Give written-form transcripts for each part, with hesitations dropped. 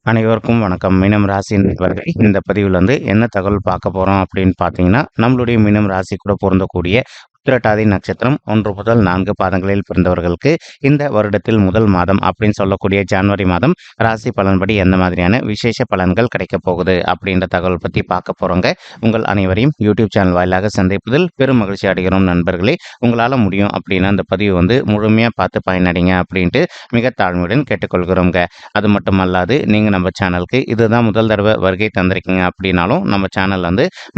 அனைவருக்கும் வணக்கம். மீனம் ராசி நண்பர்களே, இந்த பதிவில் என்ன தகவல் பார்க்க போறோம் அப்படின்னு பார்த்தீங்கன்னா, நம்மளுடைய மீனம் ராசி கூட பொருந்தக்கூடிய உத்திரட்டாதி நட்சத்திரம் 1 முதல் 4 பாதங்களில் பிறந்தவர்களுக்கு இந்த வருடத்தில் முதல் மாதம் அப்படின்னு சொல்லக்கூடிய ஜனவரி மாதம் ராசி பலன்படி எந்த மாதிரியான விசேஷ பலன்கள் கிடைக்க போகுது அப்படின்ற தகவல் பற்றி பார்க்க போறோங்க. உங்கள் அனைவரையும் யூடியூப் சேனல் வாயிலாக சந்திப்பதில் பெரும் மகிழ்ச்சி அடைகிறோம் நண்பர்களே. உங்களால் முடியும் அப்படின்னா அந்த பதிவு முழுமையாக பார்த்து பயனடைங்க அப்படின்ட்டு மிக தாழ்மையுடன் கேட்டுக்கொள்கிறோங்க. அது மட்டும் அல்லாது நீங்கள் நம்ம சேனலுக்கு இதுதான் முதல் தடவை வருகை தந்திருக்கீங்க அப்படின்னாலும் நம்ம சேனல்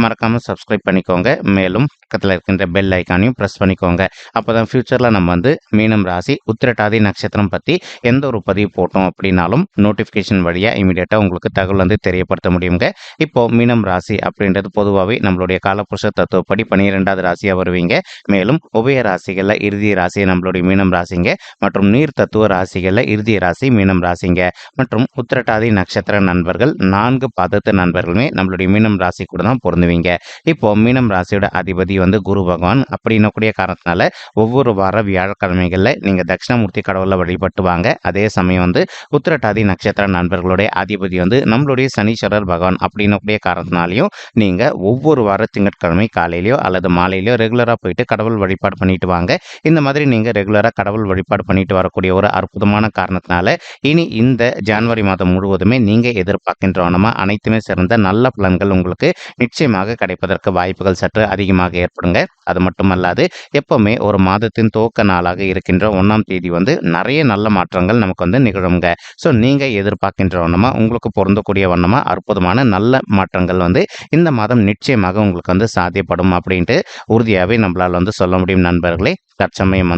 மறக்காமல் சப்ஸ்கிரைப் பண்ணிக்கோங்க. மேலும் பக்கத்தில் இருக்கின்ற பெல் ஐக்கானையும் ப்ரெஸ் பண்ணிக்கோங்க. அப்போ தான் ஃப்யூச்சரில் நம்ம மீனம் ராசி உத்திரட்டாதி நட்சத்திரம் பற்றி எந்த ஒரு பதிவு போட்டோம் அப்படின்னாலும் நோட்டிஃபிகேஷன் வழியாக இமீடியட்டாக உங்களுக்கு தகவல் தெரியப்படுத்த முடியுங்க. இப்போ மீனம் ராசி அப்படின்றது பொதுவாகவே நம்மளுடைய காலப்புருஷ தத்துவப்படி 12வது ராசியாக வருவீங்க. மேலும் உபய ராசிகளில் இறுதி ராசி நம்மளுடைய மீனம் ராசிங்க மற்றும் நீர் தத்துவ ராசிகளில் இறுதி ராசி மீனம் ராசிங்க மற்றும் உத்திரட்டாதி நட்சத்திர நண்பர்கள் 4 பாதத்து நண்பர்களுமே நம்மளுடைய மீனம் ராசி கூட தான் பொருந்துவீங்க. இப்போ மீனம் ராசியோட அதிபதி குரு பகவான் அப்படின்னக்கூடிய காரணத்தினால ஒவ்வொரு வார வியாழக்கிழமைகளில் நீங்கள் தட்சிணாமூர்த்தி கடவுளை வழிபட்டு வாங்க. அதே சமயம் உத்திரட்டாதி நட்சத்திர நண்பர்களுடைய அதிபதி நம்மளுடைய சனீஸ்வரர் பகவான் அப்படின்னக்கூடிய காரணத்தினாலையும் நீங்கள் ஒவ்வொரு வார திங்கட்கிழமை காலையிலையோ அல்லது மாலையிலையோ ரெகுலராக போயிட்டு கடவுள் வழிபாடு பண்ணிட்டு வாங்க. இந்த மாதிரி நீங்கள் ரெகுலராக கடவுள் வழிபாடு பண்ணிட்டு வரக்கூடிய ஒரு அற்புதமான காரணத்தினால இனி இந்த ஜனவரி மாதம் முழுவதுமே நீங்கள் எதிர்பார்க்கின்றவனமா அனைத்துமே சிறந்த நல்ல பலன்கள் உங்களுக்கு நிச்சயமாக கிடைப்பதற்கு வாய்ப்புகள் சற்று அதிகமாக ஏற்படுங்க. அது மட்டுமல்லாது எப்பவுமே ஒரு மாதத்தின் துவக்க நாளாக இருக்கின்ற 1ஆம் தேதி நிறைய நல்ல மாற்றங்கள் நமக்கு நிகழுங்க. ஸோ நீங்கள் எதிர்பார்க்கின்ற வண்ணமா உங்களுக்கு பொருந்தக்கூடிய வண்ணமா அற்புதமான நல்ல மாற்றங்கள் இந்த மாதம் நிச்சயமாக உங்களுக்கு சாத்தியப்படும் அப்படின்ட்டு உறுதியாகவே நம்மளால் சொல்ல முடியும் நண்பர்களே. தற்சமயம்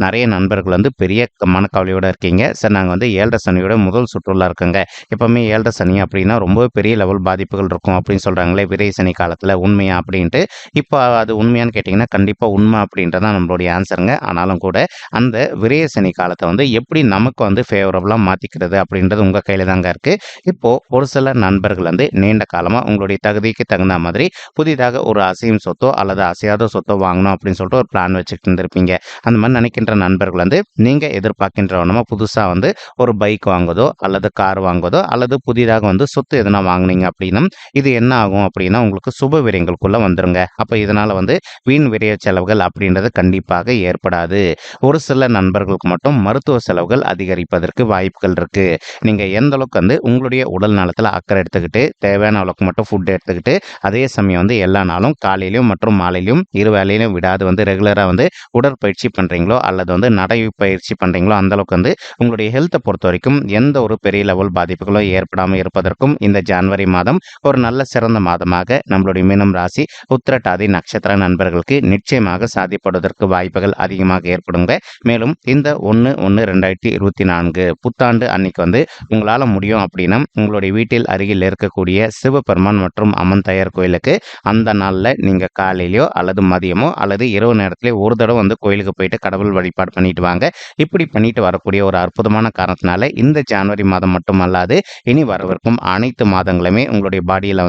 நிறைய நண்பர்கள் பெரிய மனக்கவலையோடு இருக்கீங்க. சார் நாங்கள் 7 சனியோட முதல் சுற்றுலா இருக்குங்க. எப்பவுமே 7 சனி அப்படின்னா ரொம்ப பெரிய லெவல் பாதிப்புகள் இருக்கும் அப்படின்னு சொல்கிறாங்களே விரை சனி காலத்தில், உண்மையா அப்படின்ட்டு. இப்போ அது உண்மையான்னு கேட்டிங்கன்னா கண்டிப்பாக உண்மை அப்படின்றதான் நம்மளுடைய ஆன்சருங்க. ஆனாலும் கூட அந்த விரைய சனி காலத்தை எப்படி நமக்கு ஃபேவரபுளாக மாற்றிக்கிறது அப்படின்றது உங்கள் கையில் தாங்க இருக்குது. இப்போது ஒரு சில நண்பர்கள் நீண்ட காலமாக உங்களுடைய தகுதிக்கு தகுந்த மாதிரி புதிதாக ஒரு அசையும் சொத்தோ அல்லது அசையாத சொத்தோ வாங்கணும் அப்படின்னு சொல்லிட்டு ஒரு பிளான் வச்சுக்கிட்டு இருந்திருப்பீங்க. அந்த மாதிரி நினைக்கின்ற நண்பர்கள் நீங்கள் எதிர்பார்க்கின்றவனமா புதுசாக ஒரு பைக் வாங்குவதோ அல்லது கார் வாங்குவதோ அல்லது புதிதாக சொத்து எதனா வாங்கினீங்க அப்படின்னா இது என்ன ஆகும் அப்படின்னா உங்களுக்கு சுப விரயங்களுக்குள்ள வந்துருங்க. அப்போ இதனால வீண் விரய செலவுகள் அப்படின்றது கண்டிப்பாக ஏற்படாது. ஒரு சில நண்பர்களுக்கு மட்டும் மருத்துவ செலவுகள் அதிகரிப்பதற்கு வாய்ப்புகள் இருக்கு. நீங்க எந்த அளவுக்கு உங்களுடைய உடல் நலத்துல அக்கறை எடுத்துக்கிட்டு தேவையான அளவுக்கு மட்டும் ஃபுட் எடுத்துக்கிட்டு அதே சமயம் எல்லா நாளும் காலையிலும் மற்றும் மாலையிலும் இரு வேலையிலும் விடாது ரெகுலரா உடற்பயிற்சி பண்றீங்களோ அல்லது நடைப்பயிற்சி பண்றீங்களோ அந்த அளவுக்கு உங்களுடைய ஹெல்த்தை பொறுத்த வரைக்கும் எந்த ஒரு பெரிய லெவல் பாதிப்புகளும் ஏற்படாமல் இருப்பதற்கும் இந்த ஜனவரி மாதம் ஒரு நல்ல சிறந்த மாதமாக நம்மளுடைய மீனம் ராசி உத்திரட்டாதி நட்சத்திர நண்பர்களுக்கு நிச்சயமாக சாதிப்படுவதற்கு வாய்ப்புகள் அதிகமாக ஏற்படுங்க. மேலும் இந்த 1/1/2024 புத்தாண்டு அன்னைக்கு உங்களால் முடியும் அப்படின்னா உங்களுடைய வீட்டில் அருகில் இருக்கக்கூடிய சிவபெருமான் மற்றும் அம்மன் தாயார் கோயிலுக்கு அந்த நாளில் நீங்கள் காலையிலையோ அல்லது மதியமோ அல்லது இரவு நேரத்திலே ஒரு தடவை கோயிலுக்கு போயிட்டு கடவுள் வழிபாடு பண்ணிட்டு வாங்க. இப்படி பண்ணிட்டு வரக்கூடிய ஒரு அற்புதமான காரணத்தினால இந்த ஜனவரி மாதம் மட்டுமல்லாது இனி வரவிருக்கும் அனைத்து மாதங்களுமே உங்களுடைய பாடியில்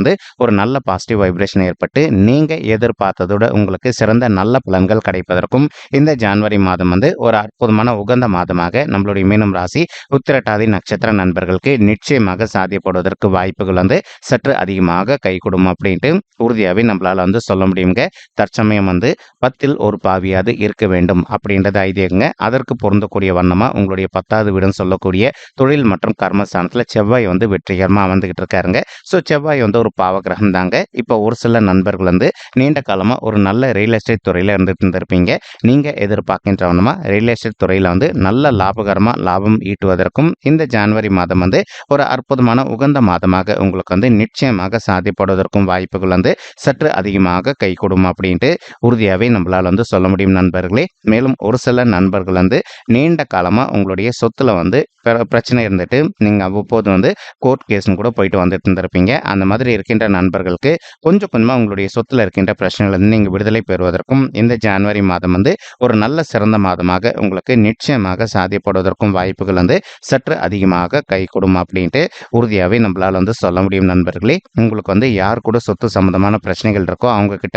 ஒரு நல்ல பாசிட்டிவ் வைப்ரேஷன் ஏற்பட்டு நீங்கள் எதிர்பார்த்ததோட உங்களுக்கு சிறந்த நல்ல பலன்கள் கிடைப்பதற்கும் இந்த ஜனவரி மாதம் ஒரு அற்புதமான உகந்த மாதமாக நம்மளுடைய மீனம் ராசி உத்திரட்டாதி நட்சத்திர நண்பர்களுக்கு நிச்சயமாக சாத்தியப்படுவதற்கு வாய்ப்புகள் சற்று அதிகமாக கை கொடுக்கும் அப்படின்ட்டு உறுதியாகவே நம்மளால சொல்ல முடியுங்க. தற்சமயம் 10ல் ஒரு பாவியாது இருக்க வேண்டும் அப்படின்றது ஐதீகங்க. அதற்கு பொருந்தக்கூடிய வண்ணமா உங்களுடைய 10வது வீடுன்னு சொல்லக்கூடிய தொழில் மற்றும் கர்மஸ்தானத்தில் செவ்வாய் வெற்றிகரமாக அமர்ந்துகிட்டு இருக்காருங்க. ஸோ செவ்வாய் ஒரு பாவகிரகம் தாங்க. இப்போ ஒரு சில நண்பர்கள் நீண்ட காலமாக ஒரு நல்ல ரியல் எஸ்டேட் துறையில் இருந்திருப்பீங்க. நீங்கள் எதிர்பார்க்கின்றவனமா ரியல் எஸ்டேட் துறையில் நல்ல லாபகரமாக லாபம் ஈட்டுவதற்கும் இந்த ஜனவரி மாதம் ஒரு அற்புதமான உகந்த மாதமாக உங்களுக்கு நிச்சயமாக சாத்தியப்படுவதற்கும் வாய்ப்புகள் சற்று அதிகமாக கை கொடுக்கும் அப்படின்ட்டு உறுதியாகவே நம்மளால் சொல்ல முடியும் நண்பர்களே. மேலும் ஒரு சில நண்பர்கள் நீண்ட காலமாக உங்களுடைய சொத்துல பிரச்சனை இருந்துட்டு நீங்கள் அவ்வப்போது கோர்ட் கேஸ்னு கூட போயிட்டு வந்துட்டு இருந்திருப்பீங்க. அந்த மாதிரி இருக்கின்ற நண்பர்களுக்கு கொஞ்சம் கொஞ்சமாக உங்களுடைய சொத்துல இருக்கின்ற பிரச்சனைகள் நீங்கள் விடுதலை பெறுவதற்கும் இந்த ஜனவரி மாதம் ஒரு நல்ல சிறந்த மாதமாக உங்களுக்கு நிச்சயமாக சாத்தியப்படுவதற்கும் வாய்ப்புகள் சற்று அதிகமாக கை கொடுக்கும் அப்படின்ட்டு உறுதியாகவே நம்மளால் சொல்ல முடியும் நண்பர்களே. உங்களுக்கு யார் கூட சொத்து சம்பந்தமான பிரச்சனைகள் இருக்கோ அவங்க கிட்ட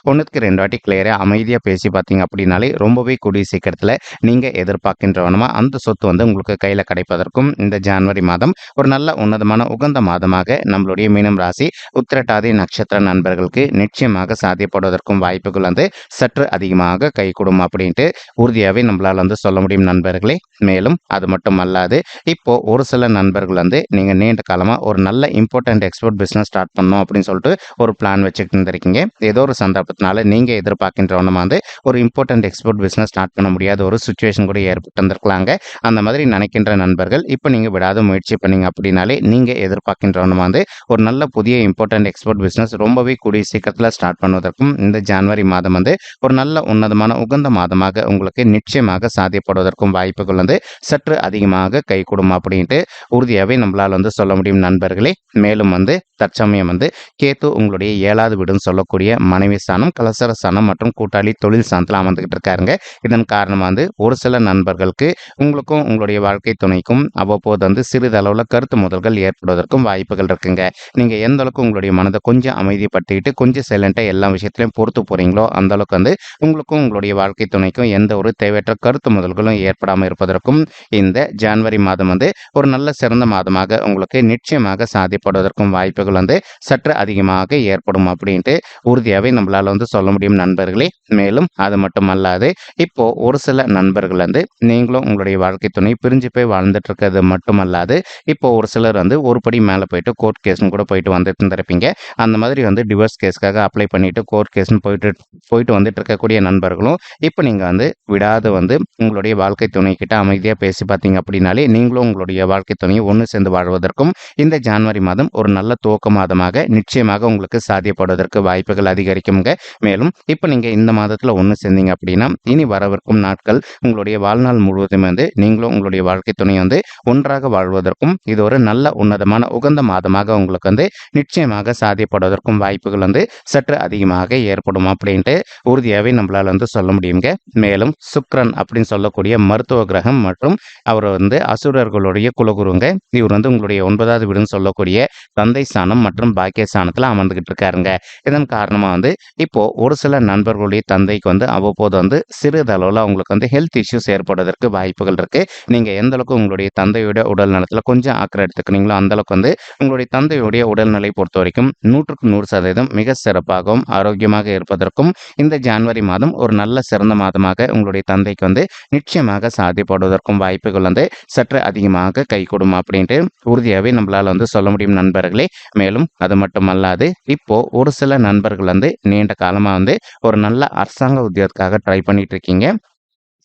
ஒன்றுக்கு 2 வாட்டி கிளியராக அமைதியாக பேசி பார்த்தீங்க அப்படின்னா அப்படின்னாலே ரொம்பவே கூடிய சீக்கிரத்தில் நீங்கள் எதிர்பார்க்கின்றவனமா அந்த சொத்து வந்து உங்களுக்கு கையில் கிடைப்பதற்கும் இந்த ஜனவரி மாதம் ஒரு நல்ல உன்னதமான உகந்த மாதமாக நம்மளுடைய மீனம் ராசி உத்திரட்டாதி நட்சத்திர நண்பர்களுக்கு நிச்சயமாக சாத்தியப்படுவதற்கும் வாய்ப்புகள் வந்து சற்று அதிகமாக கைகூடும் அப்படின்ட்டு உறுதியாகவே நம்மளால் வந்து சொல்ல முடியும் நண்பர்களே. மேலும் அது மட்டும் அல்லாது இப்போ ஒரு சில நண்பர்கள் வந்து நீங்கள் நீண்ட காலமாக ஒரு நல்ல இம்பார்ட்டன்ட் எக்ஸ்போர்ட் பிஸ்னஸ் ஸ்டார்ட் பண்ணணும் அப்படின்னு சொல்லிட்டு ஒரு பிளான் வச்சுக்கிட்டு இருந்திருக்கீங்க. ஏதோ ஒரு சந்தர்ப்பத்தினால நீங்கள் எதிர்பார்க்கின்றவனமா வந்து ஒரு இம்பார்ட்டன்ட் எக்ஸ்போர்ட் பிஸ்னஸ் ஸ்டார்ட் பண்ண முடியாத ஒரு சுச்சுவேஷன் கூட ஏற்பட்டு இருந்திருக்கலாங்க. அந்த மாதிரி நினைக்கின்ற நண்பர்கள் இப்போ நீங்கள் விடாத முயற்சி பண்ணீங்க அப்படின்னாலே நீங்கள் எதிர்பார்க்கின்றவனமா வந்து ஒரு நல்ல புதிய இம்பார்ட்டன்ட் எக்ஸ்போர்ட் பிஸ்னஸ் ரொம்பவே கூடிய சீக்கிரத்தில் ஸ்டார்ட் பண்ணுவதற்கும் இந்த ஜனவரி மாதம் வந்து ஒரு நல்ல உன்னதமான உகந்த மாதமாக உங்களுக்கு நிச்சயமாக சாத்தியப்படுவதற்கும் வாய்ப்புகள் வந்து சற்று அதிகமாக கைகூடும் அப்படின்ட்டு உறுதியாகவே நம்மளால் வந்து சொல்ல முடியும் நண்பர்களே. மேலும் வந்து தற்சமயம் வந்து கேத்து உங்களுடைய 7வது வீடுன்னு சொல்லக்கூடிய மனைவி ஸ்தானம், கலசர ஸ்தானம் மற்றும் கூட்டாளி தொழில் ஸ்தானத்தில் அமர்ந்துகிட்டு இருக்காருங்க. இதன் காரணமாக வந்து ஒரு சில நண்பர்களுக்கு உங்களுக்கும் உங்களுடைய வாழ்க்கை துணைக்கும் அவ்வப்போது வந்து சிறிதளவில் கருத்து முதல்கள் ஏற்படுவதற்கும் வாய்ப்புகள் இருக்குங்க. நீங்கள் எந்த அளவுக்கு உங்களுடைய மனதை கொஞ்சம் அமைதிப்படுத்திக்கிட்டு கொஞ்சம் சைலண்டாக எல்லா விஷயத்திலையும் பொறுத்து போகிறீங்களோ அந்த அளவுக்கு வந்து உங்களுக்கும் உங்களுடைய வாழ்க்கை துணைக்கும் எந்த ஒரு தேவையற்ற கருத்து முதல்களும் ஏற்படாமல் இருப்பதற்கும் இந்த ஜனவரி மாதம் வந்து ஒரு நல்ல சிறந்த மாதமாக உங்களுக்கு நிச்சயமாக சாத்தியப்படுவதற்கும் வாய்ப்புகள் வந்து சற்று அதிகமாக ஏற்படும் அப்படின்ட்டு உறுதியாகவே நம்மளால் வந்து சொல்ல முடியும் நண்பர்களே. மேலும் அது மட்டும் அல்லாது இப்போ ஒரு சில நண்பர்கள் வந்து நீங்களும் உங்களுடைய வாழ்க்கை துணை பிரிஞ்சு போய் வாழ்ந்துட்டு இருக்கிறது மட்டுமல்லாது இப்போ ஒரு சிலர் வந்து ஒரு படி மேலே போயிட்டு கோர்ட் கேஸ்னு கூட போயிட்டு வந்துட்டு இருந்திருப்பீங்க. அந்த மாதிரி வந்து டிவோர்ஸ் கேஸ்க்காக அப்ளை பண்ணிட்டு கோர்ட் கேஸ்னு போயிட்டு வந்துட்டு இருக்கக்கூடிய நண்பர்களும் இப்போ நீங்கள் வந்து விடாத வந்து உங்களுடைய வாழ்க்கை துணை கிட்ட அமைதியாக பேசி பார்த்தீங்க அப்படின்னாலே நீங்களும் உங்களுடைய வாழ்க்கை துணையை ஒன்று சேர்ந்து வாழ்வதற்கும் இந்த ஜனவரி மாதம் ஒரு நல்ல துவக்க மாதமாக நிச்சயமாக உங்களுக்கு சாத்தியப்படுவதற்கு வாய்ப்புகள் அதிகரிக்குங்க. மேலும் இப்போ நீங்கள் இந்த மாதத்தில் ஒன்று சேர்ந்தீங்க அப்படின்னா இனி வரவிருக்கும் நாட்கள் உங்களுடைய வாழ்நாள் முழுவதும் வந்து நீங்களும் உங்களுடைய வாழ்க்கை துணை வந்து ஒன்றாக வாழ்வதற்கும் இது ஒரு நல்ல உன்னதமான உகந்த மாதமாக உங்களுக்கு வந்து நிச்சயமாக சாத்தியப்படுவதற்கும் வாய்ப்புகள் வந்து சற்று அதிகமாக ஏற்படும் அப்படின்ட்டு உறுதியாகவே நம்மளால் வந்து சொல்ல முடியுங்க. மேலும் சுக்கிரன் அப்படின்னு சொல்லக்கூடிய மருத்துவ கிரகம் மற்றும் அவர் வந்து அசுரர்களுடைய குலகுருங்க. இவர் வந்து உங்களுடைய 9வது வீடுன்னு சொல்லக்கூடிய தந்தை ஸ்தானம் மற்றும் பாக்கிய ஸ்தானத்தில் அமர்ந்துகிட்டு இருக்காருங்க. இதன் காரணமாக வந்து இப்போ ஒரு சில நண்பர்களுடைய தந்தைக்கு வந்து அவ்வப்போது வந்து சிறிதளவில் அவங்களுக்கு வந்து ஹெல்த் இஷ்யூஸ் ஏற்படுவதற்கு வாய்ப்புகள் இருக்கு. நீங்க எந்த அளவுக்கு உங்களுடைய தந்தையோட உடல் நலத்தில் கொஞ்சம் அக்கறை எடுத்துக்கிறீங்களோ அந்த அளவுக்கு வந்து உங்களுடைய தந்தையுடைய உடல்நிலை பொறுத்த வரைக்கும் 100க்கு 100% மிக சிறப்பாகவும் ஆரோக்கியமாக இருப்பதற்கும் இந்த ஜனவரி மாதம் ஒரு நல்ல சிறந்த மாதமாக உங்களுடைய தந்தைக்கு வந்து நிச்சயமாக சாத்தியப்படுவதற்கும் வாய்ப்புகள் வந்து சற்று அதிகமாக கைகூடும் அப்படின்ட்டு உறுதியாகவே நம்மளால் வந்து சொல்ல முடியும் நண்பர்களே. மேலும் அது மட்டும் அல்லாது இப்போ ஒரு சில நண்பர்கள் வந்து நீண்ட காலமாக வந்து ஒரு நல்ல அரசாங்க உத்தியோகத்துக்காக ட்ரை பண்ணிட்டு இருக்கீங்க.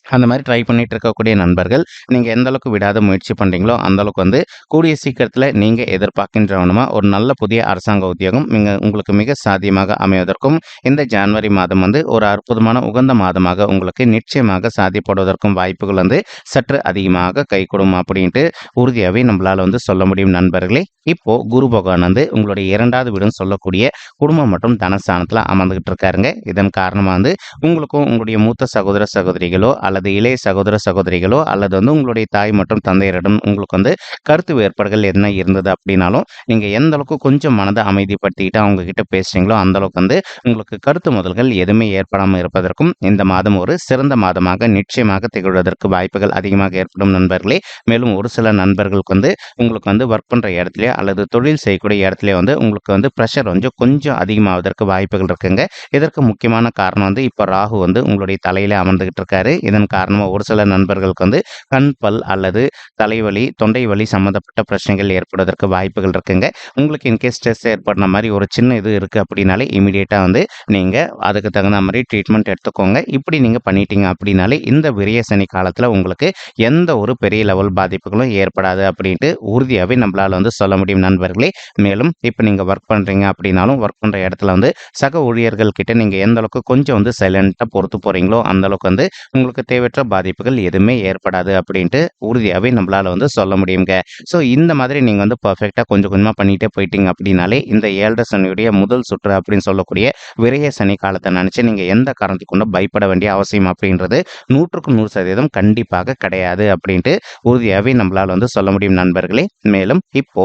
அந்த மாதிரி ட்ரை பண்ணிட்டு இருக்கக்கூடிய நண்பர்கள் நீங்கள் எந்த அளவுக்கு விடாத முயற்சி பண்ணுறீங்களோ அந்த அளவுக்கு வந்து கூடிய சீக்கிரத்தில் நீங்கள் எதிர்பார்க்கின்றவனுமா ஒரு நல்ல புதிய அரசாங்க உத்தியோகம் உங்களுக்கு மிக சாத்தியமாக அமைவதற்கும் இந்த ஜனவரி மாதம் வந்து ஒரு அற்புதமான உகந்த மாதமாக உங்களுக்கு நிச்சயமாக சாத்தியப்படுவதற்கும் வாய்ப்புகள் வந்து சற்று அதிகமாக கைகூடும் அப்படின்ட்டு உறுதியாகவே நம்மளால் வந்து சொல்ல முடியும் நண்பர்களே. இப்போ குரு பகவான் வந்து உங்களுடைய 2வது வீடுன்னு சொல்லக்கூடிய குடும்பம் மற்றும் தனஸ்தானத்தில் அமர்ந்துகிட்டு இருக்காருங்க. இதன் காரணமாக வந்து உங்களுக்கும் உங்களுடைய மூத்த சகோதர சகோதரிகளோ அல்லது இளைய சகோதர சகோதரிகளோ அல்லது வந்து உங்களுடைய தாய் மற்றும் தந்தையரிடம் உங்களுக்கு வந்து கருத்து வேறுபாடுகள் என்ன இருந்தது அப்படின்னாலும் நீங்கள் எந்த அளவுக்கு கொஞ்சம் மனதை அமைதிப்படுத்திக்கிட்டு அவங்க கிட்ட பேசுறீங்களோ அந்த அளவுக்கு வந்து உங்களுக்கு கருத்து முதல்கள் எதுவுமே ஏற்படாமல் இருப்பதற்கும் இந்த மாதம் ஒரு சிறந்த மாதமாக நிச்சயமாக திகழ்வதற்கு வாய்ப்புகள் அதிகமாக ஏற்படும் நண்பர்களே. மேலும் ஒரு சில நண்பர்களுக்கு வந்து உங்களுக்கு வந்து ஒர்க் பண்ணுற இடத்துல அல்லது தொழில் செய்யக்கூடிய இடத்துல வந்து உங்களுக்கு வந்து ப்ரெஷர் வந்து கொஞ்சம் அதிகமாவதற்கு வாய்ப்புகள் இருக்குங்க. இதற்கு முக்கியமான காரணம் வந்து இப்போ ராகு வந்து உங்களுடைய தலையில அமர்ந்துகிட்டு இருக்காரு. இதன் காரணமாக ஒரு சில நண்பர்களுக்கு வந்து கண் பல் அல்லது தலைவலி தொண்டை வலி சம்மந்தப்பட்ட பிரச்சனைகள் ஏற்படுவதற்கு வாய்ப்புகள் இருக்குங்க. உங்களுக்கு இன்கேஸ் ஸ்ட்ரெஸ் ஏற்படுற மாதிரி ஒரு சின்ன இது இருக்குது அப்படின்னாலே இமீடியட்டாக வந்து நீங்கள் அதுக்கு தகுந்த மாதிரி ட்ரீட்மெண்ட் எடுத்துக்கோங்க. இப்படி நீங்கள் பண்ணிட்டீங்க அப்படின்னாலே இந்த விரிய சனி காலத்தில் உங்களுக்கு எந்த ஒரு பெரிய லெவல் பாதிப்புகளும் ஏற்படாது அப்படின்ட்டு உறுதியாகவே நம்மளால் வந்து சொல்ல முடியும் நண்பர்களே. மேலும் இப்போ நீங்கள் ஒர்க் பண்ணுறீங்க அப்படின்னாலும் ஒர்க் பண்ணுற இடத்துல வந்து சக ஊழியர்கள் கிட்ட நீங்கள் எந்த அளவுக்கு கொஞ்சம் வந்து சைலண்ட்டாக பொறுத்து போகிறீங்களோ அந்த அளவுக்கு வந்து உங்களுக்கு தேவையற்ற பாதிப்புகள் எதுவுமே ஏற்படாது அப்படின்ட்டு உறுதியாவே நம்மளால வந்து சொல்ல முடியுங்க. ஸோ இந்த மாதிரி நீங்க வந்து பெர்ஃபெக்ட்டா கொஞ்சம் கொஞ்சமா பண்ணிட்டே போயிட்டீங்க அப்படின்னாலே, இந்த 7 சனியுடைய முதல் சுற்று அப்படின்னு சொல்லக்கூடிய விரய சனி காலத்த நினைச்சு நீங்க எந்த காரணத்தைக் கொண்டும் பயப்பட வேண்டிய அவசியம் அப்படின்றது 100க்கு 100% கண்டிப்பாக கிடையாது அப்படின்ட்டு உறுதியாவே நம்மளால வந்து சொல்ல முடியும் நண்பர்களே. மேலும் இப்போ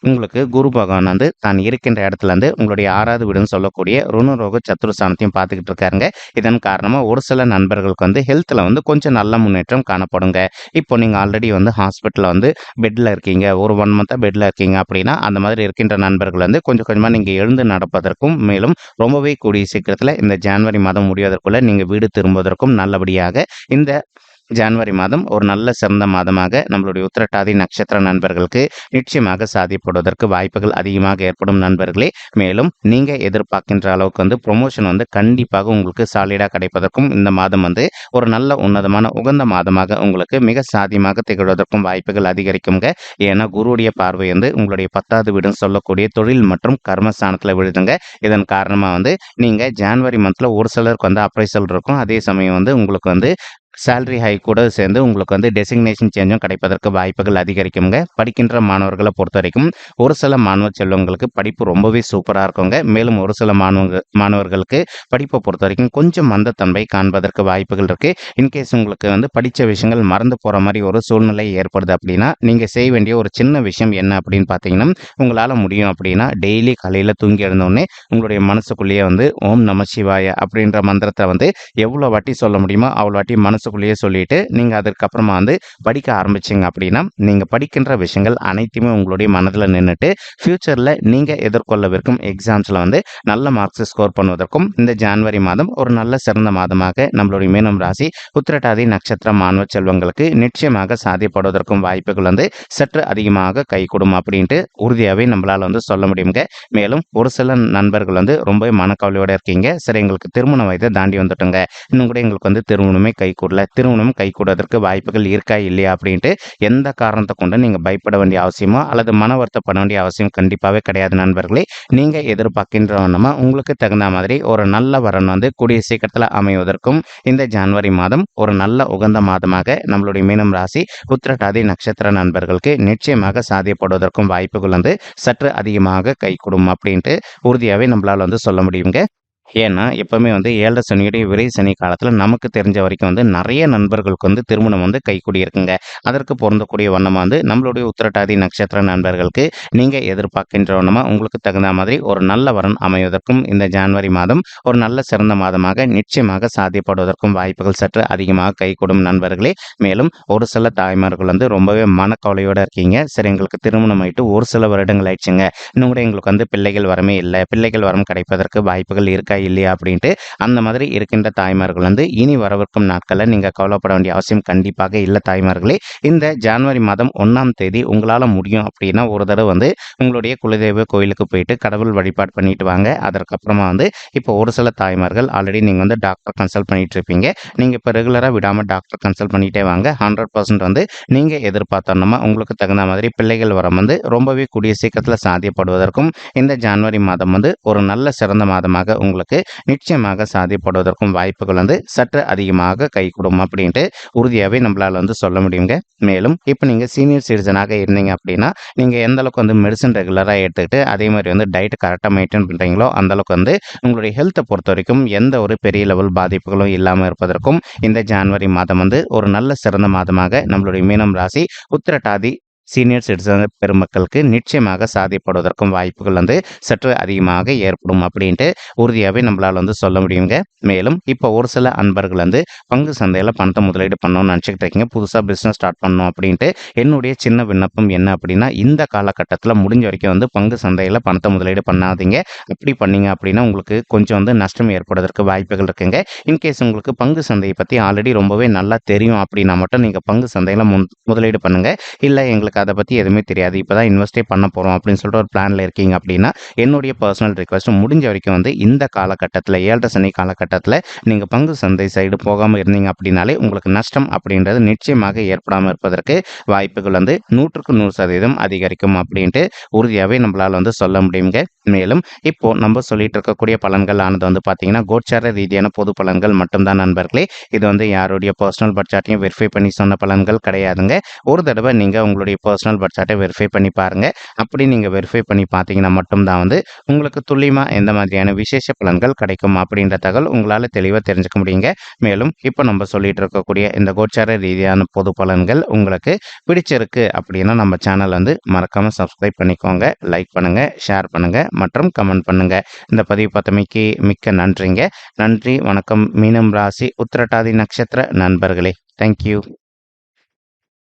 உங்களுக்கு குரு பகவான் வந்து தான் இருக்கின்ற இடத்துல இருந்து உங்களுடைய 6வது வீடுன்னு சொல்லக்கூடிய ருணரோக சத்துருஸ்தானத்தையும் பார்த்துக்கிட்டு இருக்காருங்க. இதன் காரணமா ஒரு சில நண்பர்களுக்கு வந்து ஹெல்த்ல வந்து கொஞ்சம் நல்ல முன்னேற்றம் காணப்படுங்க. இப்போ நீங்க ஆல்ரெடி வந்து ஹாஸ்பிட்டல்ல வந்து பெட்ல இருக்கீங்க. ஒரு 1 மந்த்தா பெட்ல இருக்கீங்க அப்படின்னா, அந்த மாதிரி இருக்கின்ற நண்பர்கள் வந்து கொஞ்சம் கொஞ்சமா நீங்க எழுந்து நடப்பதற்கும், மேலும் ரொம்பவே கூடிய சீக்கிரத்துல இந்த ஜான்வரி மாதம் முடிவதற்குள்ள நீங்க வீடு திரும்புவதற்கும் நல்லபடியாக இந்த ஜான்வரி மாதம் ஒரு நல்ல சிறந்த மாதமாக நம்மளுடைய உத்திரட்டாதி நட்சத்திர நண்பர்களுக்கு நிச்சயமாக சாதிப்படுவதற்கு வாய்ப்புகள் அதிகமாக ஏற்படும் நண்பர்களே. மேலும் நீங்க எதிர்பார்க்கின்ற அளவுக்கு வந்து ப்ரொமோஷன் வந்து கண்டிப்பாக உங்களுக்கு சாலிடா கிடைப்பதற்கும் இந்த மாதம் வந்து ஒரு நல்ல உன்னதமான உகந்த மாதமாக உங்களுக்கு மிக சாத்தியமாக திகழ்வதற்கும் வாய்ப்புகள் அதிகரிக்குங்க. ஏன்னா குருவுடைய பார்வை வந்து உங்களுடைய 10வது வீடுன்னு சொல்லக்கூடிய தொழில் மற்றும் கர்மஸ்தானத்துல விழுதுங்க. இதன் காரணமா வந்து நீங்க ஜான்வரி மந்த்ல ஒரு சிலருக்கு வந்து அப்ரைசல் இருக்கும். அதே சமயம் வந்து உங்களுக்கு வந்து சேலரி ஹைக் கூட சேர்ந்து உங்களுக்கு வந்து டெசிக்னேஷன் சேஞ்சும் கிடைப்பதற்கு வாய்ப்புகள் அதிகரிக்குங்க. படிக்கின்ற மாணவர்களை பொறுத்த வரைக்கும் ஒரு சில மாணவ செல்வங்களுக்கு படிப்பு ரொம்பவே சூப்பராக இருக்குங்க. மேலும் ஒரு சில மாணவர்களுக்கு படிப்பை பொறுத்த வரைக்கும் கொஞ்சம் மந்தத்தன்மை காண்பதற்கு வாய்ப்புகள் இருக்கு. இன்கேஸ் உங்களுக்கு வந்து படித்த விஷயங்கள் மறந்து போகிற மாதிரி ஒரு சூழ்நிலை ஏற்படுது அப்படின்னா, நீங்கள் செய்ய வேண்டிய ஒரு சின்ன விஷயம் என்ன அப்படின்னு பார்த்தீங்கன்னா, உங்களால் முடியும் அப்படின்னா டெய்லி காலையில் தூங்கி எழுந்தோடனே உங்களுடைய மனசுக்குள்ளேயே வந்து ஓம் நம சிவாய அப்படின்ற மந்திரத்தை வந்து எவ்வளோ வாட்டி சொல்ல முடியுமோ அவ்வளோ வாட்டி மனசுக்குள்ளேயே சொல்லிட்டு நீங்கள் அதுக்கப்புறமா வந்து படிக்க ஆரம்பிச்சிங்க அப்படின்னா, நீங்கள் படிக்கின்ற விஷயங்கள் அனைத்துமே உங்களுடைய மனதில் நின்றுட்டு ஃப்யூச்சரில் நீங்கள் எதிர்கொள்ளவிருக்கும் எக்ஸாம்ஸில் வந்து நல்ல மார்க்ஸ் ஸ்கோர் பண்ணுவதற்கும் இந்த ஜான்வரி மாதம் ஒரு நல்ல சிறந்த மாதமாக நம்மளுடைய மீனம் ராசி உத்திரட்டாதி நட்சத்திர மாணவ செல்வங்களுக்கு நிச்சயமாக சாத்தியப்படுவதற்கும் வாய்ப்புகள் வந்து சற்று அதிகமாக கைகூடும் அப்படின்ட்டு உறுதியாகவே நம்மளால் வந்து சொல்ல முடியுங்க. மேலும் ஒரு சில நண்பர்கள் வந்து ரொம்ப மனக்கவலையோடு இருக்கீங்க. சரி, எங்களுக்கு திருமண வயதை தாண்டி வந்துட்டுங்க, இன்னும் கூட எங்களுக்கு வந்து திருமணமே கைகூடல, திருமணம் கைகூடுவதற்கு வாய்ப்புகள் இருக்கா இல்லையா அப்படின்ட்டு எந்த காரணத்தை கொண்டு நீங்க பயப்பட வேண்டிய அவசியமோ அல்லது மன வருத்தப்பட வேண்டிய அவசியம் கண்டிப்பாகவே கிடையாது நண்பர்களே. நீங்க எதிர்பார்க்கின்ற வண்ணமா உங்களுக்கு தகுந்த மாதிரி ஒரு நல்ல வரன் வந்து கூடிய சீக்கிரத்தில் அமைவதற்கும் இந்த ஜான்வரி மாதம் ஒரு நல்ல உகந்த மாதமாக நம்மளுடைய மீனம் ராசி உத்திரட்டாதி நட்சத்திர நண்பர்களுக்கு நிச்சயமாக சாத்தியப்படுவதற்கும் வாய்ப்புகள் வந்து சற்று அதிகமாக கைகூடும் அப்படின்ட்டு உறுதியாகவே நம்மளால் வந்து சொல்ல முடியுங்க. ஏன்னா, எப்பவுமே வந்து 7 சனியுடைய விரை சனி காலத்துல நமக்கு தெரிஞ்ச வரைக்கும் வந்து நெறைய நண்பர்களுக்கு வந்து திருமணம் வந்து கைகூடி இருக்குங்க. அதற்கு பொருந்தக்கூடிய வண்ணமா வந்து நம்மளுடைய உத்திரட்டாதி நட்சத்திர நண்பர்களுக்கு நீங்க எதிர்பார்க்கின்ற வண்ணமா உங்களுக்கு தகுந்த மாதிரி ஒரு நல்ல வரன் அமைவதற்கும் இந்த ஜான்வரி மாதம் ஒரு நல்ல சிறந்த மாதமாக நிச்சயமாக சாத்தியப்படுவதற்கும் வாய்ப்புகள் சற்று அதிகமாக கைகூடும் நண்பர்களே. மேலும் ஒரு சில தாய்மார்கள் வந்து ரொம்பவே மனக்கவலையோட இருக்கீங்க. சரி, எங்களுக்கு திருமணம் ஆயிட்டு ஒரு சில வருடங்கள் ஆயிடுச்சுங்க, இன்னும் கூட எங்களுக்கு வந்து பிள்ளைகள் வரமே இல்ல, பிள்ளைகள் வரம் கிடைப்பதற்கு வாய்ப்புகள் இருக்கா இல்லையா அப்படின்ட்டு அந்த மாதிரி இருக்கின்ற தாய்மார்கள் வந்து இனி வரவிருக்கும் நாட்களில் நீங்க கவலைப்பட வேண்டிய அவசியம் கண்டிப்பாக இல்லை தாய்மார்களே. இந்த ஜான்வரி மாதம் 1ஆம் தேதி உங்களால முடியும் அப்படின்னா ஒரு தடவை வந்து உங்களுடைய குலதெய்வ கோயிலுக்கு போயிட்டு கடவுள் வழிபாடு பண்ணிட்டு வாங்க. அதற்கப்புறமா வந்து இப்போ ஒரு சில தாய்மார்கள் ஆல்ரெடி நீங்க வந்து டாக்டர் கன்சல்ட் பண்ணிட்டு இருப்பீங்க. நீங்க இப்போ ரெகுலரா விடாம டாக்டர் கன்சல்ட் பண்ணிட்டே வாங்க. 100% வந்து நீங்க எதிர்பார்த்தோம்னா உங்களுக்கு தகுந்த மாதிரி பிள்ளைகள் வரம் வந்து ரொம்பவே கூடிய சீக்கிரத்தில் சாத்தியப்படுவதற்கும் இந்த ஜான்வரி மாதம் வந்து ஒரு நல்ல சிறந்த மாதமாக உங்களுக்கு நிச்சயமாக சாத்தியப்படுவதற்கும் வாய்ப்புகள் வந்து சற்று அதிகமாக கைகூடும் அப்படின்ட்டு உறுதியாகவே நம்மளால வந்து சொல்ல முடியுங்க. மேலும் இப்போ நீங்க சீனியர் சிட்டிசனாக இருந்தீங்க அப்படின்னா நீங்க எந்த அளவுக்கு வந்து மெடிசன் ரெகுலராக எடுத்துக்கிட்டு அதே மாதிரி வந்து டயட் கரெக்டாக மெயின்டைன் பண்றீங்களோ அந்த அளவுக்கு வந்து உங்களுடைய ஹெல்த்தை பொறுத்த வரைக்கும் எந்த ஒரு பெரிய லெவல் பாதிப்புகளும் இல்லாமல் இருப்பதற்கும் இந்த ஜான்வரி மாதம் வந்து ஒரு நல்ல சிறந்த மாதமாக நம்மளுடைய மீனம் ராசி உத்திரட்டாதி சீனியர் சிட்டிசன் பெருமக்களுக்கு நிச்சயமாக சாத்தியப்படுவதற்கும் வாய்ப்புகள் வந்து சற்று அதிகமாக ஏற்படும் அப்படின்ட்டு உறுதியாகவே நம்மளால் வந்து சொல்ல முடியுங்க. மேலும் இப்போ ஒரு சில அன்பர்கள் வந்து பங்கு சந்தையில் பணத்தை முதலீடு பண்ணணும்னு நினச்சிக்கிட்டு இருக்கீங்க, புதுசாக பிஸ்னஸ் ஸ்டார்ட் பண்ணணும் அப்படின்ட்டு. என்னுடைய சின்ன விண்ணப்பம் என்ன அப்படின்னா, இந்த காலகட்டத்தில் முடிஞ்ச வரைக்கும் வந்து பங்கு சந்தையில் பணத்தை முதலீடு பண்ணாதீங்க. அப்படி பண்ணீங்க அப்படின்னா உங்களுக்கு கொஞ்சம் வந்து நஷ்டம் ஏற்படுவதற்கு வாய்ப்புகள் இருக்குங்க. இன்கேஸ் உங்களுக்கு பங்கு சந்தையை பற்றி ஆல்ரெடி ரொம்பவே நல்லா தெரியும் அப்படின்னா மட்டும் நீங்கள் பங்கு சந்தையில் முதலீடு பண்ணுங்க. இல்லை எங்களுக்கு அதை பற்றி எதுவுமே தெரியாது, இப்போ தான் இன்வெஸ்டே பண்ண போகிறோம் அப்படின்னு சொல்லிட்டு ஒரு பிளானில் இருக்கீங்க அப்படின்னா என்னுடைய பர்சனல் ரிக்வஸ்ட் முடிஞ்ச வரைக்கும் வந்து இந்த காலகட்டத்தில் 7 சனி காலகட்டத்தில் நீங்கள் பங்கு சந்தை சைடு போகாமல் இருந்தீங்க அப்படின்னாலே உங்களுக்கு நஷ்டம் அப்படின்றது நிச்சயமாக ஏற்படாமல் இருப்பதற்கு வாய்ப்புகள் வந்து 100க்கு 100% அதிகரிக்கும் அப்படின்ட்டு உறுதியாகவே நம்மளால் வந்து சொல்ல முடியுங்க. மேலும் இப்போ நம்ம சொல்லிட்டு இருக்கக்கூடிய பலன்கள் ஆனது வந்து பார்த்தீங்கன்னா கோச்சார ரீதியான பொது பலன்கள் மட்டும்தான் நண்பர்களே. இது வந்து யாருடைய பர்சனல் பட்ஜெட்டையும் வெரிஃபை பண்ணி சொன்ன பலன்கள் கிடையாதுங்க. ஒரு தடவை நீங்கள் உங்களுடைய பர்சனல் பட்ஜெட்டை வெரிஃபை பண்ணி பாருங்க. அப்படி நீங்கள் வெரிஃபை பண்ணி பார்த்தீங்கன்னா மட்டும்தான் வந்து உங்களுக்கு துல்லியமாக எந்த மாதிரியான விசேஷ பலன்கள் கிடைக்கும் அப்படின்ற தகவல் உங்களால் தெளிவாக தெரிஞ்சுக்க முடியுங்க. மேலும் இப்போ நம்ம சொல்லிட்டு இருக்கக்கூடிய இந்த கோச்சார ரீதியான பொது பலன்கள் உங்களுக்கு பிடிச்சிருக்கு அப்படின்னா நம்ம சேனல் வந்து மறக்காமல் சப்ஸ்கிரைப் பண்ணிக்கோங்க, லைக் பண்ணுங்கள், ஷேர் பண்ணுங்கள் மற்றும் கமெண்ட் பண்ணுங்க. இந்த பதிவு பார்த்தமைக்கு மிக்க நன்றிங்க. நன்றி, வணக்கம். மீனம் ராசி உத்திரட்டாதி நட்சத்திர நண்பர்களே. தேங்க்யூ.